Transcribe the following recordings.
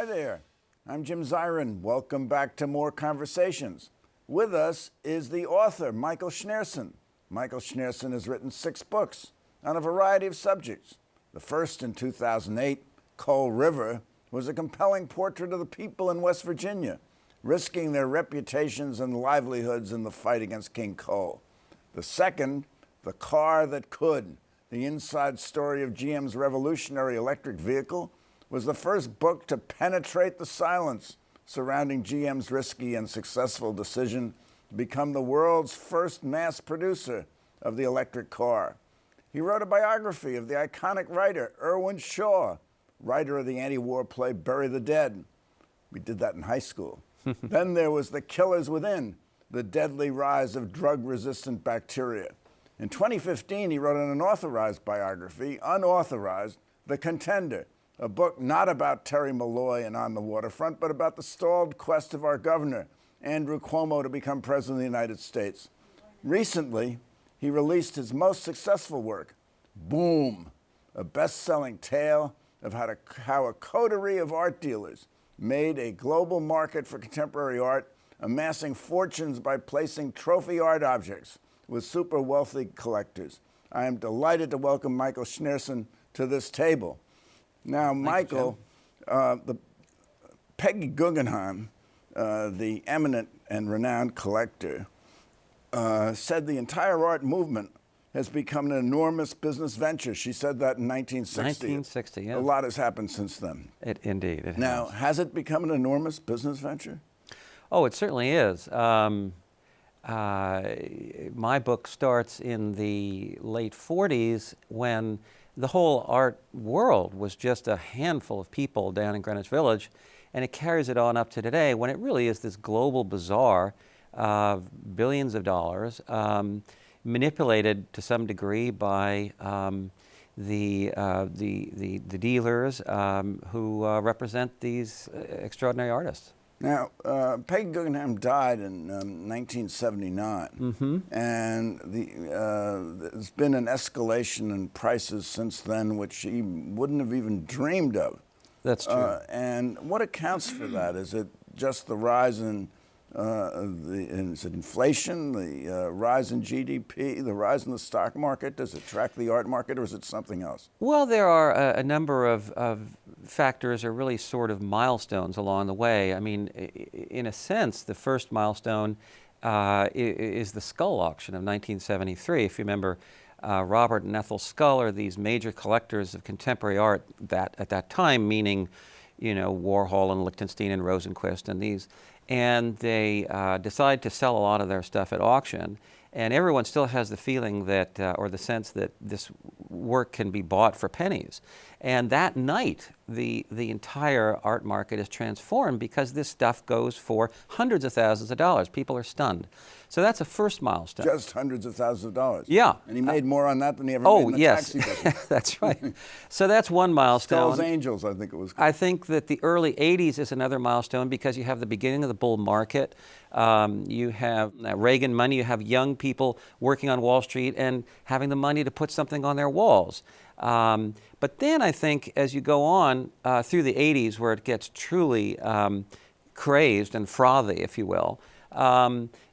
Hi there, I'm Jim Zirin. Welcome back to More Conversations. With us is the author, Michael Shnayerson. Michael Shnayerson has written 6 books on a variety of subjects. The first in 2008, Coal River, was a compelling portrait of the people in West Virginia, risking their reputations and livelihoods in the fight against King Coal. The second, The Car That Could, the inside story of GM's revolutionary electric vehicle, was the first book to penetrate the silence surrounding GM's risky and successful decision to become the world's first mass producer of the electric car. He wrote a biography of the iconic writer Irwin Shaw, writer of the anti-war play Bury the Dead. We did that in high school. Then there was The Killers Within, the deadly rise of drug-resistant bacteria. In 2015, he wrote an unauthorized biography, Unauthorized, The Contender, a book not about Terry Malloy and On the Waterfront, but about the stalled quest of our governor, Andrew Cuomo, to become president of the United States. Recently, he released his most successful work, Boom, a best-selling tale of how a coterie of art dealers made a global market for contemporary art, amassing fortunes by placing trophy art objects with super wealthy collectors. I am delighted to welcome Michael Shnayerson to this table. Now, Michael, Peggy Guggenheim, the eminent and renowned collector, said the entire art movement has become an enormous business venture. She said that in 1960. 1960, yeah. A lot has happened since then. Indeed, it Now, has it become an enormous business venture? Oh, it certainly is. My book starts in the late 40s when the whole art world was just a handful of people down in Greenwich Village, and it carries it on up to today when it really is this global bazaar of billions of dollars, manipulated to some degree by the dealers who represent these extraordinary artists. Now, Peggy Guggenheim died in 1979, and there's been an escalation in prices since then, which she wouldn't have even dreamed of. That's true. And what accounts for that? Is it just the rise in is it inflation, the rise in GDP, the rise in the stock market? Does it track the art market, or is it something else? Well, there are a number of factors, or really sort of milestones along the way. I mean, in a sense, the first milestone is the Skull auction of 1973. If you remember, Robert and Ethel Skull are these major collectors of contemporary art that at that time, meaning, you know, Warhol and Lichtenstein and Rosenquist and these. And they decide to sell a lot of their stuff at auction. And everyone still has the feeling that, or the sense that this work can be bought for pennies. And that night, the entire art market is transformed because this stuff goes for hundreds of thousands of dollars. People are stunned. So that's a first milestone. Just hundreds of thousands of dollars. Yeah. And he made more on that than he ever made in the taxi business. That's right. So that's one milestone. Skulls Angels, I think it was. I think that the early 80s is another milestone because you have the beginning of the bull market. You have Reagan money. You have young people working on Wall Street and having the money to put something on their walls. But then I think as you go on through the 80s, where it gets truly crazed and frothy, if you will,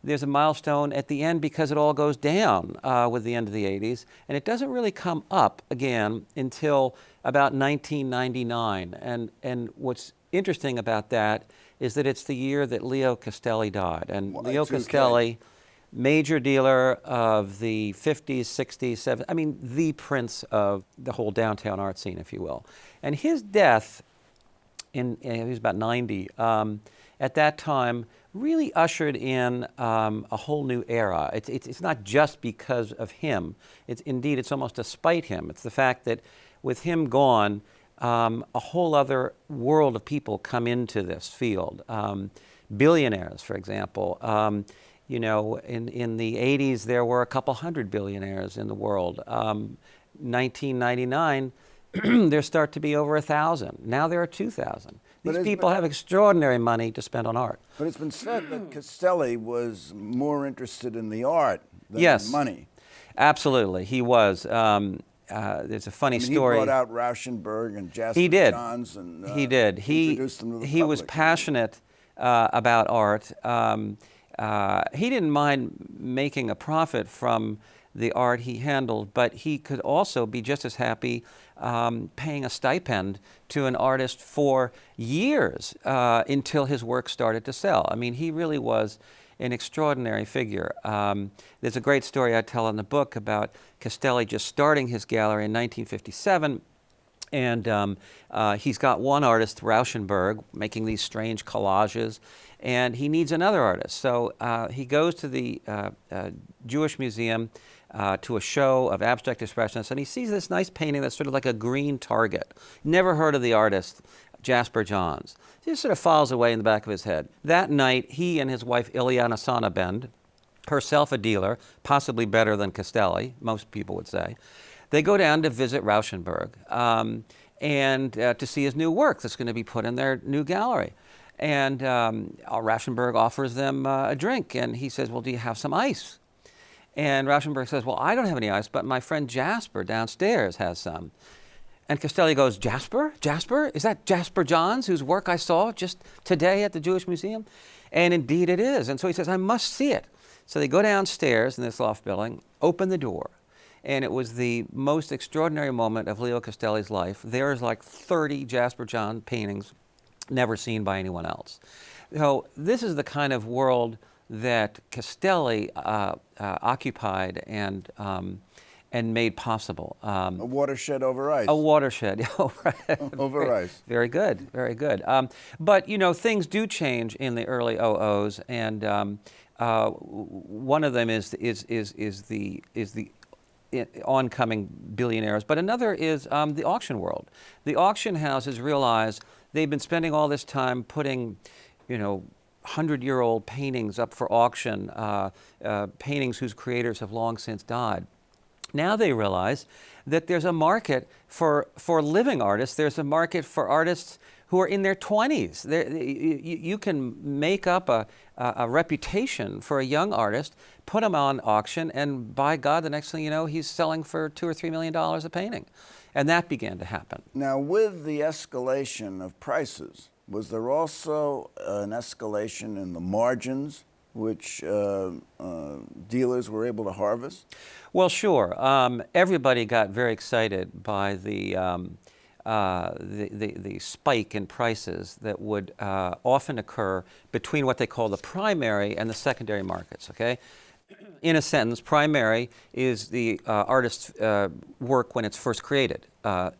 there's a milestone at the end because it all goes down with the end of the 80s. And it doesn't really come up again until about 1999. And what's interesting about that is that it's the year that Leo Castelli died. And Leo Castelli, major dealer of the 50s, 60s, 70s, I mean, the prince of the whole downtown art scene, if you will. And his death, he was about 90, at that time, really ushered in a whole new era. It's not just because of him. It's almost despite him. It's the fact that with him gone, a whole other world of people come into this field. Billionaires, for example. You know, in the 80s, there were a couple hundred billionaires in the world. 1999, there start to be over 1,000. Now there are 2,000. These people have extraordinary money to spend on art. But it's been said that Castelli was more interested in the art than Yes, the money. Absolutely, he was. there's a funny I mean, story. He brought out Rauschenberg and Jasper He did. Johns and He did. introduced them to the He was public. passionate about art. He didn't mind making a profit from the art he handled, but he could also be just as happy paying a stipend to an artist for years until his work started to sell. I mean, he really was an extraordinary figure. There's a great story I tell in the book about Castelli just starting his gallery in 1957. And he's got one artist, Rauschenberg, making these strange collages, and he needs another artist. So he goes to the Jewish Museum to a show of abstract expressionists, and he sees this nice painting that's sort of like a green target. Never heard of the artist, Jasper Johns. He just sort of files away in the back of his head. That night, he and his wife, Ileana Sonnabend, herself a dealer, possibly better than Castelli, most people would say, they go down to visit Rauschenberg and to see his new work that's going to be put in their new gallery. And Rauschenberg offers them a drink, and he says, well, do you have some ice? And Rauschenberg says, well, I don't have any ice, but my friend Jasper downstairs has some. And Castelli goes, Jasper? Jasper? Is that Jasper Johns, whose work I saw just today at the Jewish Museum? And indeed it is. And so he says, I must see it. So they go downstairs in this loft building, open the door, and it was the most extraordinary moment of Leo Castelli's life. There's like 30 Jasper John paintings never seen by anyone else. So this is the kind of world that Castelli occupied and made possible. A watershed over ice. A watershed over ice. Very good, very good. But you know, things do change in the early OOs, and one of them is the oncoming billionaires, but another is the auction world. The auction houses realize they've been spending all this time putting, 100-year-old paintings up for auction, paintings whose creators have long since died. Now they realize that there's a market for living artists. There's a market for artists who are in their 20s. You can make up a reputation for a young artist, put him on auction, and by God, the next thing you know, he's selling for $2 or $3 million a painting. And that began to happen. Now, with the escalation of prices, was there also an escalation in the margins which dealers were able to harvest? Well, sure. Everybody got very excited by the spike in prices that would often occur between what they call the primary and the secondary markets, okay? In a sentence, primary is the artist's work when it's first created.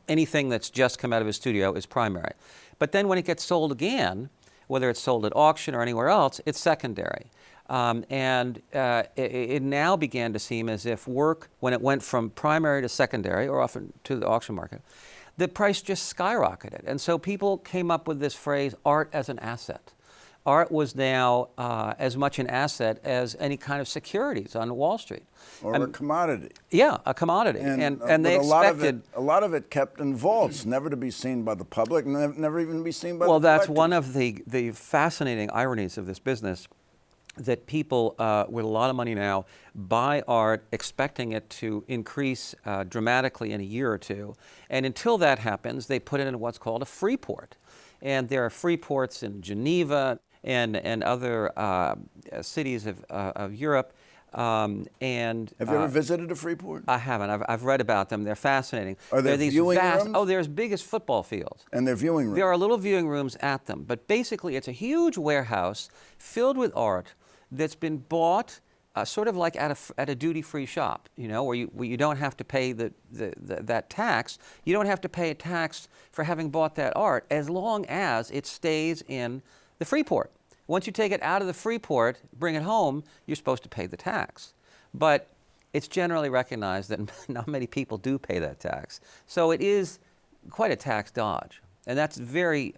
Anything that's just come out of his studio is primary. But then when it gets sold again, whether it's sold at auction or anywhere else, it's secondary. It now began to seem as if work, when it went from primary to secondary, or often to the auction market, the price just skyrocketed. And so people came up with this phrase, art as an asset. Art was now as much an asset as any kind of securities on Wall Street. Or a commodity. Yeah, a commodity. And they expected... A lot of it kept in vaults, never to be seen by the public, never even be seen by the collectors. Well, that's one of the fascinating ironies of this business, that people with a lot of money now buy art expecting it to increase dramatically in a year or two. And until that happens, they put it in what's called a free port. And there are free ports in Geneva and other cities of Europe. Have you ever visited a free port? I haven't. I've read about them. They're fascinating. Are there these viewing vast, rooms? Oh, they're as big as football fields. And they're viewing rooms? There are little viewing rooms at them. But basically, it's a huge warehouse filled with art that's been bought sort of like at a duty-free shop, where you don't have to pay that tax. You don't have to pay a tax for having bought that art as long as it stays in the free port. Once you take it out of the free port, bring it home, you're supposed to pay the tax. But it's generally recognized that not many people do pay that tax. So it is quite a tax dodge. And that's a very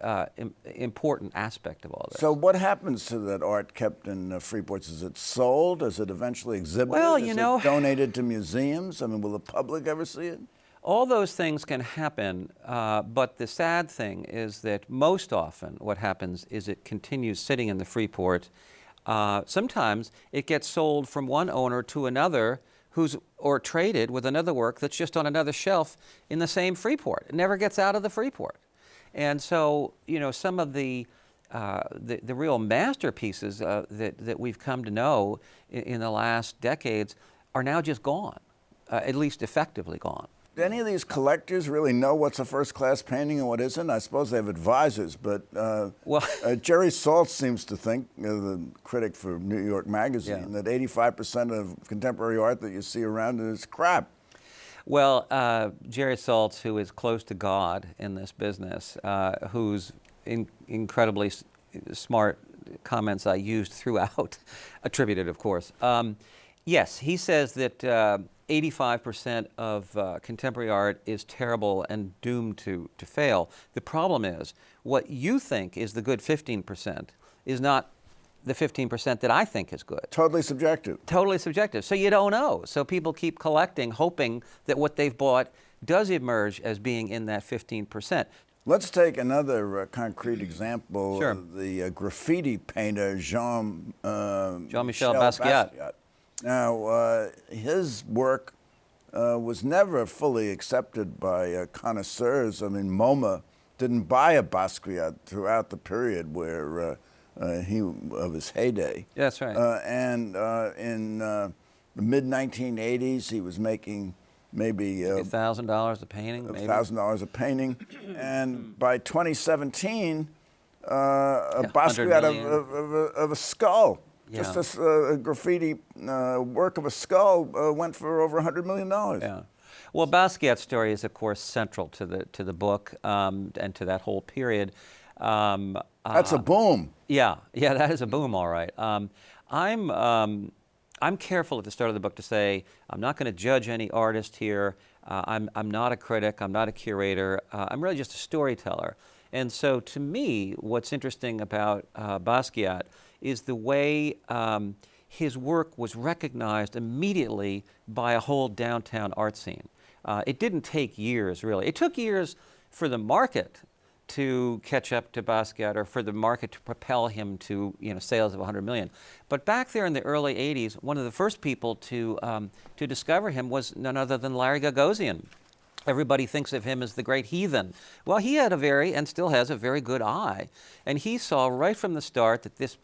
important aspect of all this. So what happens to that art kept in free ports? Is it sold? Is it eventually exhibited? Well, Is it donated to museums? I mean, will the public ever see it? All those things can happen, but the sad thing is that most often what happens is it continues sitting in the free port. Sometimes it gets sold from one owner to another or traded with another work that's just on another shelf in the same Freeport. It never gets out of the Freeport. And so, some of the real masterpieces that we've come to know in the last decades are now just gone, at least effectively gone. Do any of these collectors really know what's a first-class painting and what isn't? I suppose they have advisors, but Jerry Saltz seems to think, the critic for New York Magazine, that 85% of contemporary art that you see around is crap. Well, Jerry Saltz, who is close to God in this business, whose incredibly smart comments I used throughout, attributed, of course. Yes, he says that 85% of contemporary art is terrible and doomed to fail. The problem is, what you think is the good 15% is not the 15% that I think is good. Totally subjective. Totally subjective. So you don't know. So people keep collecting, hoping that what they've bought does emerge as being in that 15%. Let's take another concrete example. Sure. The graffiti painter Jean-Michel Basquiat. Now, his work was never fully accepted by connoisseurs. I mean, MoMA didn't buy a Basquiat throughout the period where of his heyday. That's right. And in the mid-1980s, he was making maybe $1,000 a painting. $1,000 a painting, and by 2017, a Basquiat of a skull. Yeah. Just a graffiti work of a skull went for over $100 million. Yeah. Well, Basquiat's story is, of course, central to the book and to that whole period. That's a boom. Yeah, that is a boom, all right. I'm careful at the start of the book to say I'm not going to judge any artist here. I'm not a critic. I'm not a curator. I'm really just a storyteller. And so, to me, what's interesting about Basquiat is the way his work was recognized immediately by a whole downtown art scene. It didn't take years, really. It took years for the market to catch up to Basquiat, or for the market to propel him to sales of 100 million. But back there in the early 80s, one of the first people to discover him was none other than Larry Gagosian. Everybody thinks of him as the great heathen. Well, he had and still has a very good eye. And he saw right from the start that this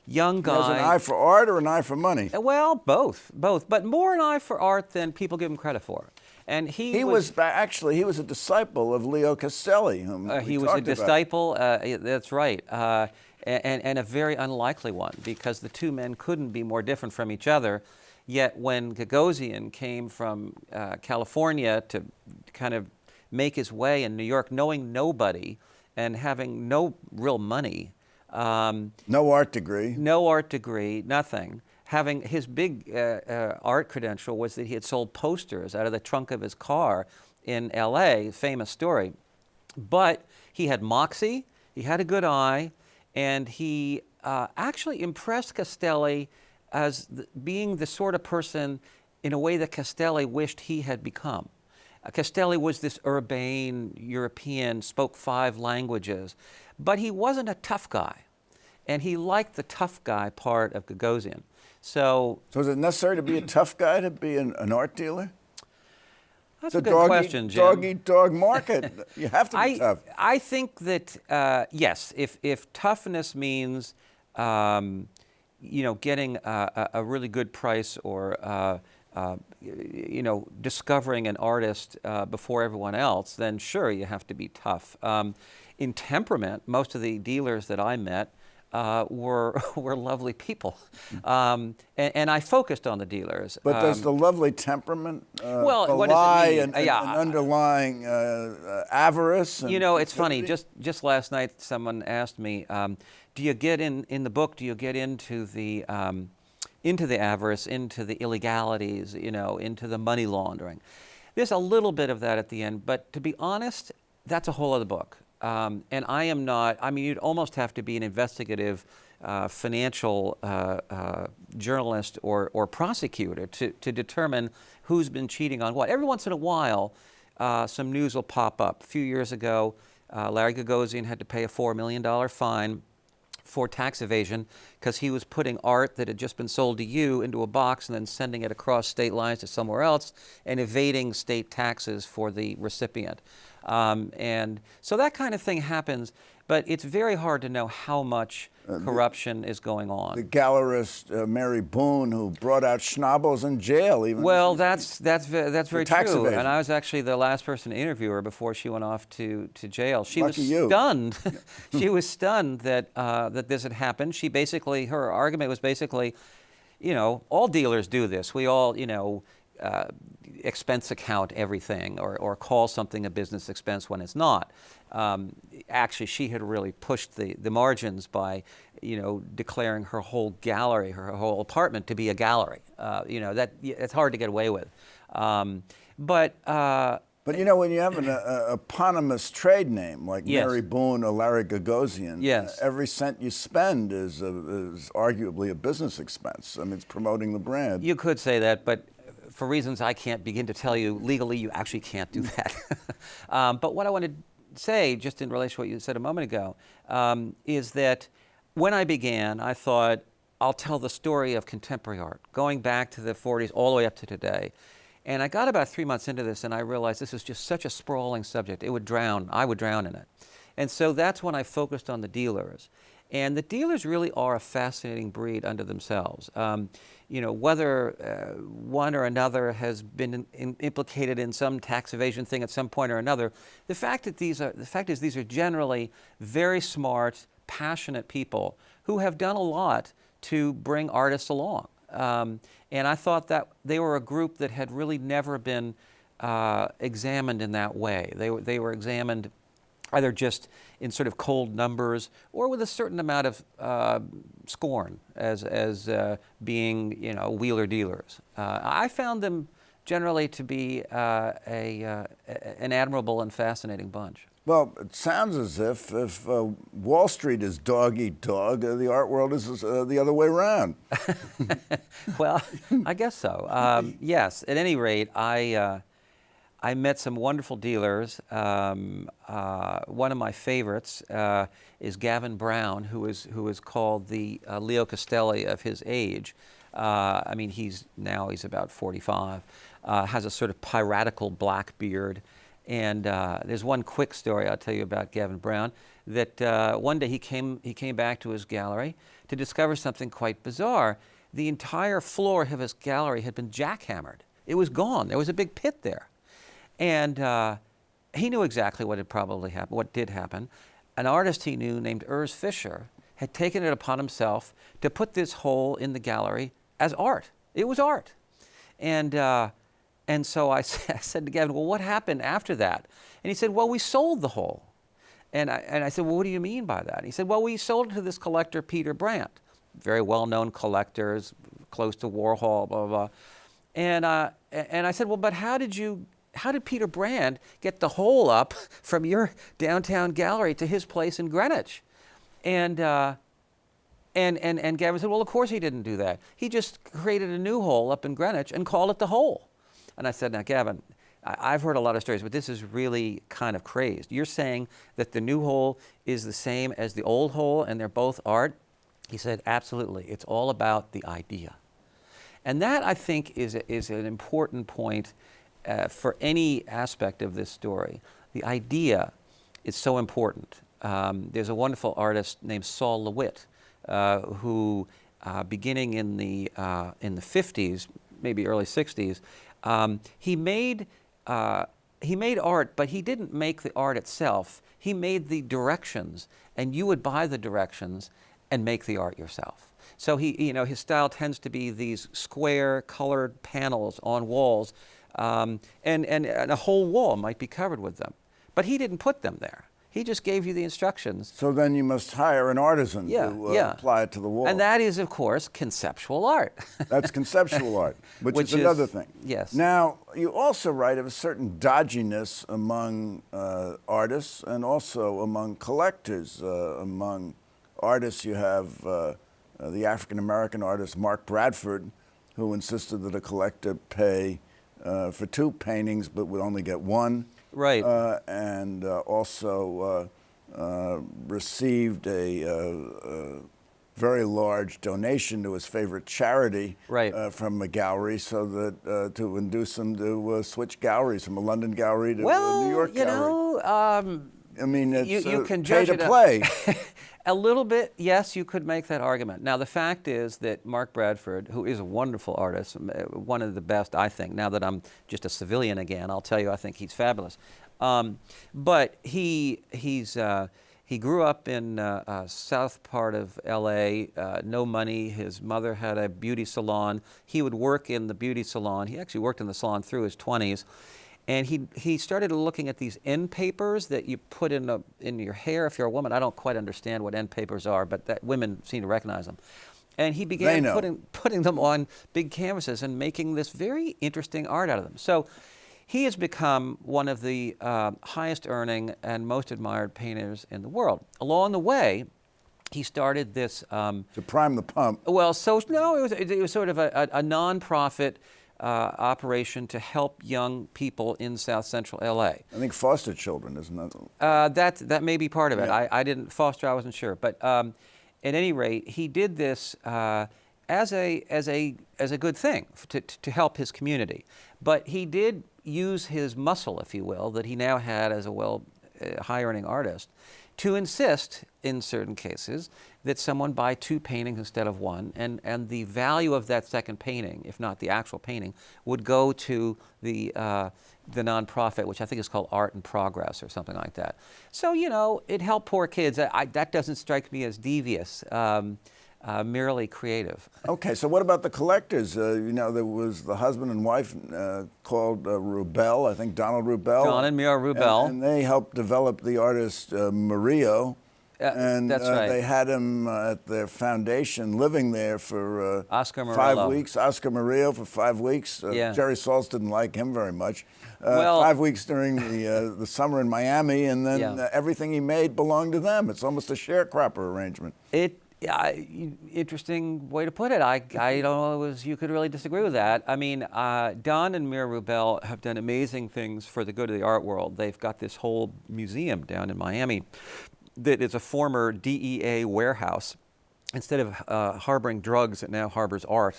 young guy... He has an eye for art or an eye for money? Well, both, but more an eye for art than people give him credit for. And he was a disciple of Leo Castelli, whom he was a disciple. That's right, and a very unlikely one, because the two men couldn't be more different from each other. Yet when Gagosian came from California to kind of make his way in New York, knowing nobody and having no real money, no art degree, nothing. Having his big art credential was that he had sold posters out of the trunk of his car in L.A., famous story. But he had moxie, he had a good eye, and he actually impressed Castelli as being the sort of person in a way that Castelli wished he had become. Castelli was this urbane European, spoke 5 languages, but he wasn't a tough guy. And he liked the tough guy part of Gagosian. So is it necessary to be a tough guy to be an art dealer? That's a good question, Jim. Dog-eat-dog market. You have to be tough. I think that, yes, if toughness means, getting a really good price, or, discovering an artist before everyone else, then sure, you have to be tough. In temperament, most of the dealers that I met were lovely people, and I focused on the dealers. But does the lovely temperament belie an underlying avarice? It's funny. Just last night, someone asked me, "Do you get in the book? Do you get into the avarice, into the illegalities, into the money laundering?" There's a little bit of that at the end, but to be honest, that's a whole other book. And I am not, you'd almost have to be an investigative financial journalist or prosecutor to determine who's been cheating on what. Every once in a while, some news will pop up. A few years ago, Larry Gagosian had to pay a $4 million fine for tax evasion because he was putting art that had just been sold to you into a box and then sending it across state lines to somewhere else and evading state taxes for the recipient. And so that kind of thing happens, but it's very hard to know how much corruption is going on. The gallerist Mary Boone, who brought out Schnabels in jail, even. Well, that's very tax true. evasion. And I was actually the last person to interview her before she went off to jail. She Lucky was you. stunned. She was stunned that that this had happened. She basically, her argument was basically, all dealers do this. We all, expense account everything or call something a business expense when it's not. Actually, she had really pushed the margins by, declaring her whole gallery, her whole apartment to be a gallery. That it's hard to get away with. But when you have an eponymous trade name like Yes. Mary Boone or Larry Gagosian, Yes. every cent you spend is arguably a business expense. I mean, it's promoting the brand. you could say that, but for reasons I can't begin to tell you, legally you actually can't do that. But what I want to say, just in relation to what you said a moment ago, is that when I began, I thought, I'll tell the story of contemporary art, going back to the 40s all the way up to today. And I got about 3 months into this, and I realized this is just such a sprawling subject. I would drown in it. And so that's when I focused on the dealers. And the dealers really are a fascinating breed unto themselves. Whether one or another has been implicated in some tax evasion thing at some point or another, the fact is these are generally very smart, passionate people who have done a lot to bring artists along. And I thought that they were a group that had really never been examined in that way. They were examined either just in sort of cold numbers or with a certain amount of scorn as being, wheeler dealers. I found them generally to be an admirable and fascinating bunch. Well, it sounds as if Wall Street is dog eat dog, the art world is the other way around. Well, I guess so. Yes. At any rate, I met some wonderful dealers. One of my favorites is Gavin Brown, who is called the Leo Castelli of his age. He's about 45. Has a sort of piratical black beard. And there's one quick story I'll tell you about Gavin Brown, that one day he came back to his gallery to discover something quite bizarre. The entire floor of his gallery had been jackhammered. It was gone. There was a big pit there. And he knew exactly what had probably happened, what did happen. An artist he knew named Urs Fischer had taken it upon himself to put this hole in the gallery as art. It was art. And so I said to Gavin, well, what happened after that? And he said, well, we sold the hole. And I said, well, what do you mean by that? And he said, well, we sold it to this collector, Peter Brandt, very well-known collectors, close to Warhol, blah, blah, blah. And I said, well, but how did Peter Brandt get the hole up from your downtown gallery to his place in Greenwich? And Gavin said, well, of course he didn't do that. He just created a new hole up in Greenwich and called it the hole. And I said, now, Gavin, I've heard a lot of stories, but this is really kind of crazed. You're saying that the new hole is the same as the old hole and they're both art? He said, absolutely. It's all about the idea. And that, I think, is an important point for any aspect of this story. The idea is so important. There's a wonderful artist named Saul LeWitt who, beginning in the 50s, maybe early 60s, he made art, but he didn't make the art itself. He made the directions, and you would buy the directions and make the art yourself. So his style tends to be these square colored panels on walls, and a whole wall might be covered with them. But he didn't put them there. He just gave you the instructions. So then you must hire an artisan to apply it to the wall. And that is, of course, conceptual art. That's conceptual art, which is another thing. Yes. Now, you also write of a certain dodginess among artists and also among collectors. Among artists, you have the African-American artist Mark Bradford, who insisted that a collector pay for 2 paintings but would only get 1. Right. And also received a very large donation to his favorite charity Right. from a gallery, so that to induce him to switch galleries from a London gallery to a Well, New York you gallery. know, I mean, it's you can pay judge to it play. a little bit. Yes, you could make that argument. Now, the fact is that Mark Bradford, who is a wonderful artist, one of the best, I think. Now that I'm just a civilian again, I'll tell you, I think he's fabulous. But he grew up in south part of L.A., no money. His mother had a beauty salon. He would work in the beauty salon. He actually worked in the salon through his 20s. And he started looking at these end papers that you put in your hair if you're a woman. I don't quite understand what end papers are, but that women seem to recognize them. And he began putting them on big canvases and making this very interesting art out of them. So he has become one of the highest earning and most admired painters in the world. Along the way, he started this... to prime the pump. Well, it was sort of a non-profit operation to help young people in South Central LA. I think foster children, isn't that? That may be part of it. Yeah. I didn't foster, I wasn't sure. But at any rate, he did this as a good thing to help his community. But he did use his muscle, if you will, that he now had as a high-earning artist, to insist, in certain cases, that someone buy 2 paintings instead of 1, and the value of that second painting, if not the actual painting, would go to the nonprofit, which I think is called Art in Progress or something like that. So, you know, it helped poor kids. That doesn't strike me as devious, merely creative. Okay, so what about the collectors? You know, there was the husband and wife called Rubel, I think Donald Rubel. John and Mira Rubel. And they helped develop the artist Murillo. And that's right. They had him at their foundation living there for Oscar 5 Murillo. weeks. Oscar Murillo for 5 weeks. Yeah. Jerry Saltz didn't like him very much. Well, 5 weeks during the summer in Miami, and then everything he made belonged to them. It's almost a sharecropper arrangement. Interesting way to put it. I don't know you could really disagree with that. I mean, Don and Mira Rubel have done amazing things for the good of the art world. They've got this whole museum down in Miami that is a former DEA warehouse. Instead of harboring drugs, it now harbors art.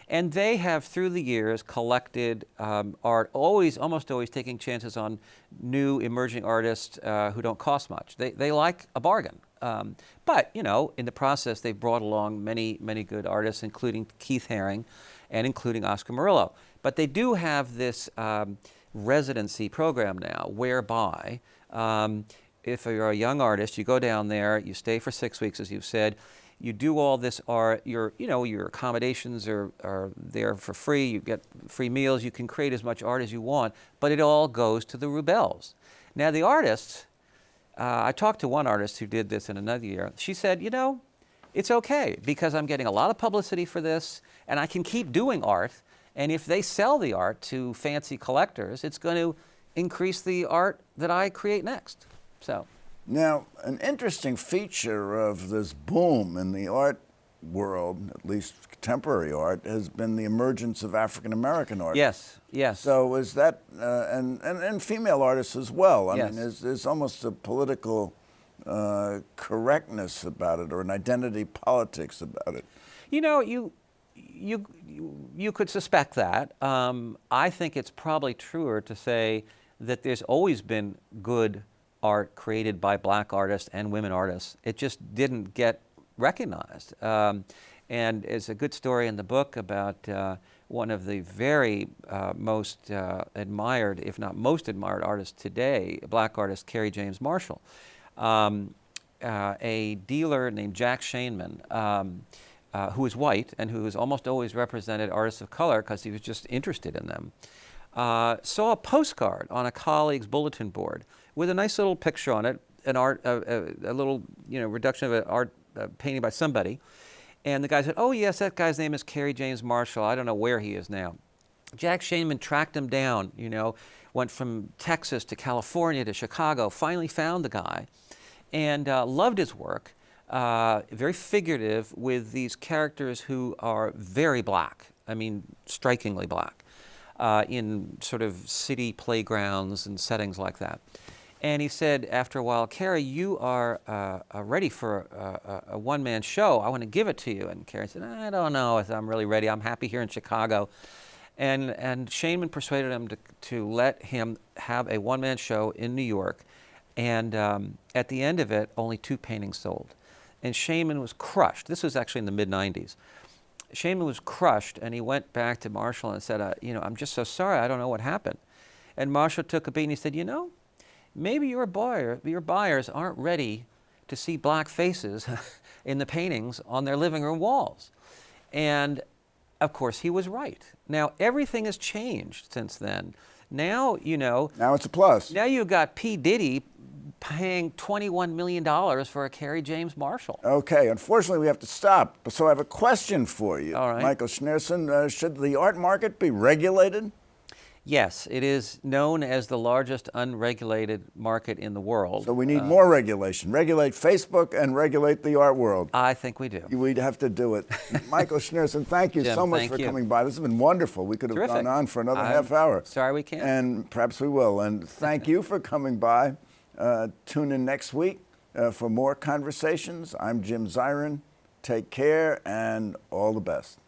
And they have, through the years, collected art, almost always taking chances on new emerging artists who don't cost much. They like a bargain. But, you know, in the process, they've brought along many, many good artists, including Keith Haring and including Oscar Murillo. But they do have this residency program now, whereby if you're a young artist, you go down there, you stay for 6 weeks, as you've said, you do all this art, your accommodations are there for free, you get free meals, you can create as much art as you want, but it all goes to the Rubels. Now the artists, I talked to one artist who did this in another year. She said, you know, it's okay because I'm getting a lot of publicity for this and I can keep doing art, and if they sell the art to fancy collectors, it's going to increase the art that I create next. So. Now, an interesting feature of this boom in the art world, at least contemporary art, has been the emergence of African-American art. Yes, yes. So is that, and female artists as well. I Yes. mean, there's almost a political correctness about it, or an identity politics about it. You know, you could suspect that. I think it's probably truer to say that there's always been good art created by black artists and women artists. It just didn't get recognized. And it's a good story in the book about one of the very most admired, if not most admired artists today, black artist Kerry James Marshall. A dealer named Jack Shainman, who is white and who has almost always represented artists of color because he was just interested in them, saw a postcard on a colleague's bulletin board with a nice little picture on it, a little reduction of an art painting by somebody. And the guy said, oh yes, that guy's name is Kerry James Marshall. I don't know where he is now. Jack Shainman tracked him down, went from Texas to California to Chicago, finally found the guy, and loved his work. Very figurative, with these characters who are very black, I mean strikingly black, in sort of city playgrounds and settings like that. And he said after a while, Carrie, you are ready for a one-man show. I want to give it to you. And Carrie said, I don't know if I'm really ready. I'm happy here in Chicago. And Shainman persuaded him to let him have a one-man show in New York. And at the end of it, only 2 paintings sold. And Shainman was crushed. This was actually in the mid-90s. Shainman was crushed, and he went back to Marshall and said, I'm just so sorry. I don't know what happened. And Marshall took a beat and he said, maybe your buyers aren't ready to see black faces in the paintings on their living room walls. And of course, he was right. Now, everything has changed since then. Now, Now it's a plus. Now you've got P. Diddy paying $21 million for a Kerry James Marshall. Okay, unfortunately, we have to stop. So I have a question for you. All right. Michael Shnayerson, should the art market be regulated? Yes, it is known as the largest unregulated market in the world. So we need more regulation. Regulate Facebook and regulate the art world. I think we do. We'd have to do it. Michael Shnayerson, thank you Jim, so much thank for you. coming by. This has been wonderful. We could have Terrific. gone on for another half hour. Sorry we can't. And perhaps we will. And thank you for coming by. Tune in next week for more conversations. I'm Jim Zirin. Take care and all the best.